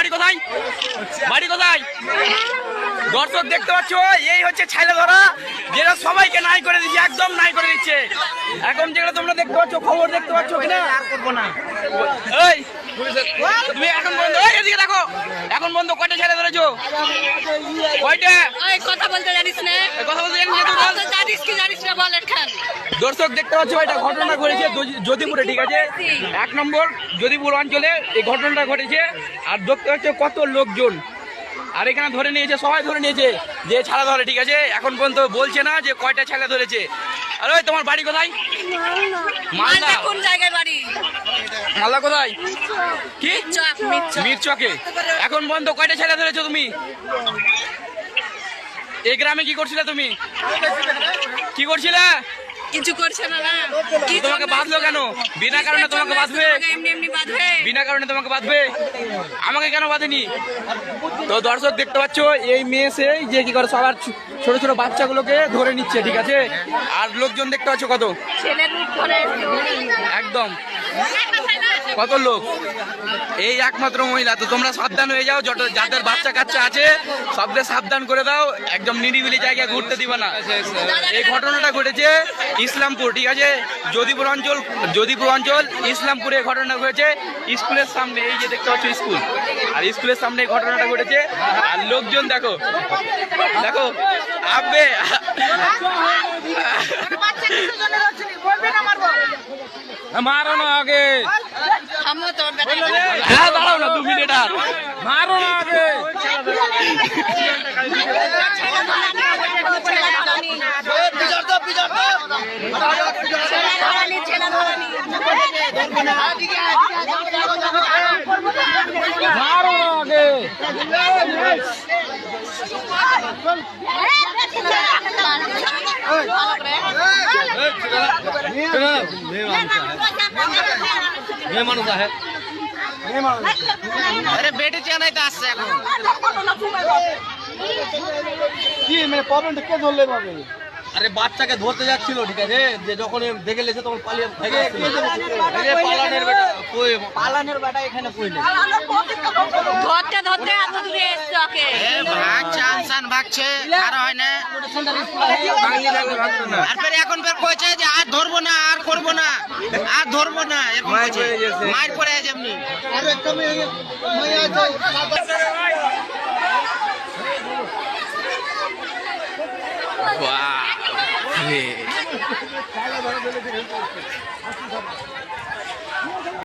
বাড়ি কোথায়? বাড়ি কোথায়? দর্শক দেখতে পাচ্ছ, এই হচ্ছে ছেলে ধরা, যেটা সবাইকে নাই করে দিচ্ছে, একদম নাই করে দিচ্ছে। এখন যেগুলো তোমরা দেখতে পাচ্ছ, খবর দেখতে পাচ্ছ কিনা, আর করবো না। এই তুমি এখন বন্ধ, এদিকে দেখো, এখন বন্ধ। কয়টা ছেলে ধরেছো? কয়টা? কথা বলতে জানিস না? কথা বলতে জানিস না? জানিস কি জানিস না বল এখান। দর্শক দেখতে পাচ্ছ, এটা ঘটনা ঘটেছে যদিপুরে, ঠিক আছে? 1 নম্বর যদিপুর অঞ্চলে এই ঘটনাটা ঘটেছে। আর দেখতে পাচ্ছ কত লোকজন, আর এখানে ধরে নিয়েছে, সবাই ধরে নিয়েছে যে ছাড়া ধরে, ঠিক আছে? এখন পর্যন্ত বলছে না যে কয়টা ছেলে ধরেছে। আর ওই তোমার বাড়ি কোথায়? মালদা। কোন জায়গায় বাড়ি? মালদা কোথায়? কি মিরচক। মিরচকে। এখন পর্যন্ত কয়টা ছেলে ধরেছো তুমি? এই গ্রামে কি করছিলে তুমি? কি করছিলে? কিছু করছে না। কি তোমাকে বাঁধলো কেন? বিনা কারণে তোমাকে বাঁধবে? এমনি এমনি বাঁধবে? বিনা কারণে তোমাকে বাঁধবে? আমাকে কেন বাঁধেনি? তো দর্শক দেখতে পাচ্ছ, এই মেয়ে সে যে কি করে সবার ছোট ছোট বাচ্চাগুলোকে ধরে নিচ্ছে, ঠিক আছে? আর লোকজন দেখতে পাচ্ছ কত, ছেলের রূপ ধরে একদম কত লোক। এই একমাত্র মহিলা। তো তোমরা সাবধান হয়ে যাও, যাদের বাচ্চা কাচ্চা আছে সবদের সাবধান করে দাও, একদম নিরিবিলি জায়গায় ঘুরতে দিবা না। এই ঘটনাটা ঘটেছে ইসলামপুর, ঠিক আছে? যদিপুর অঞ্চল ইসলামপুরে ঘটনা ঘটেছে, স্কুলের সামনে। এই যে দেখতে পাচ্ছ স্কুল, আর স্কুলের সামনে এই ঘটনাটা ঘটেছে। আর লোকজন দেখো দেখো, আবে মারো না আগে, হ্যাঁ দাঁড়াও না 2 মিনিট, আর মারো না আগে। মারো না আগে। अरे बेटी चाहना तो আসছে এখন কি মানে প্রবলেমটা কে ধরলে পাবে? আরে বাচ্চাকে ধরতে যাচ্ছিল, ঠিক আছে? যে যখন দেখে লেছে তখন পালিয়ে পালানের বেটা কই, পালানের বেটা এখানে কইলে ধরতে ধরতে এত দূরে এসছে ওকে। ভাগছে আনসান ভাগছে, আর হয় না। আর ফের এখন ফের কইছে যে আর ধরবো না, আর করবো না, আর ধরবো না, এরকম কইছে। মার পড়ে আছে এমনি। আরে তুমি মাইয়া যাই বাহ।